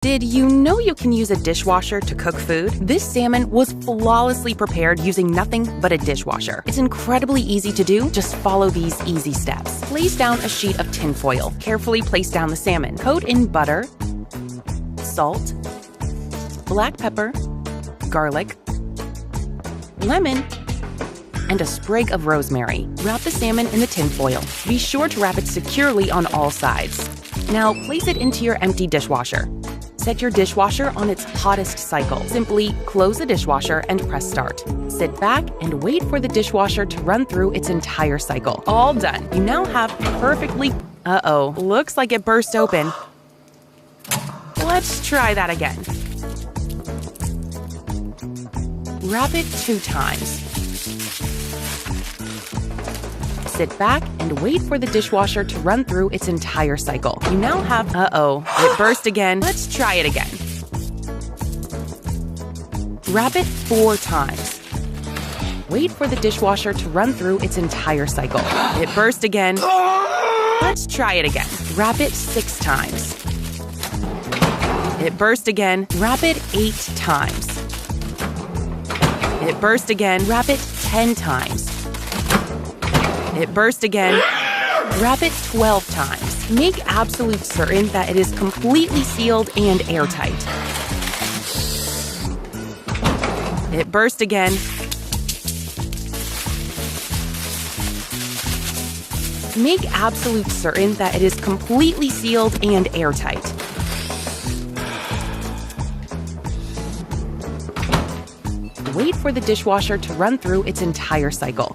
Did you know you can use a dishwasher to cook food? This salmon was flawlessly prepared using nothing but a dishwasher. It's incredibly easy to do. Just follow these easy steps. Place down a sheet of tin foil. Carefully place down the salmon. Coat in butter, salt, black pepper, garlic, lemon, and a sprig of rosemary. Wrap the salmon in the tin foil. Be sure to wrap it securely on all sides. Now place it into your empty dishwasher. Set your dishwasher on its hottest cycle. Simply close the dishwasher and press start. Sit back and wait for the dishwasher to run through its entire cycle. All done. You now have perfectly... Uh-oh, looks like it burst open. Let's try that again. Wrap it 2 times. Sit back and wait for the dishwasher to run through its entire cycle. You now have... Uh-oh, it burst again. Let's try it again. Wrap it 4 times. Wait for the dishwasher to run through its entire cycle. It burst again. Let's try it again. Wrap it 6 times. It burst again. Wrap it 8 times. It burst again. Wrap it 10 times. It burst again. Wrap it 12 times. Make absolute certain that it is completely sealed and airtight. It burst again. Make absolute certain that it is completely sealed and airtight. Wait for the dishwasher to run through its entire cycle.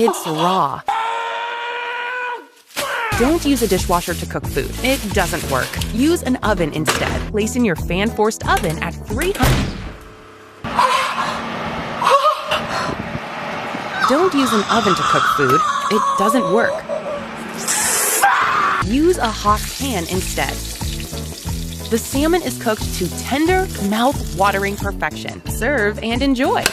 It's raw. Don't use a dishwasher to cook food. It doesn't work. Use an oven instead. Place in your fan-forced oven at 300. Don't use an oven to cook food. It doesn't work. Use a hot pan instead. The salmon is cooked to tender, mouth-watering perfection. Serve and enjoy.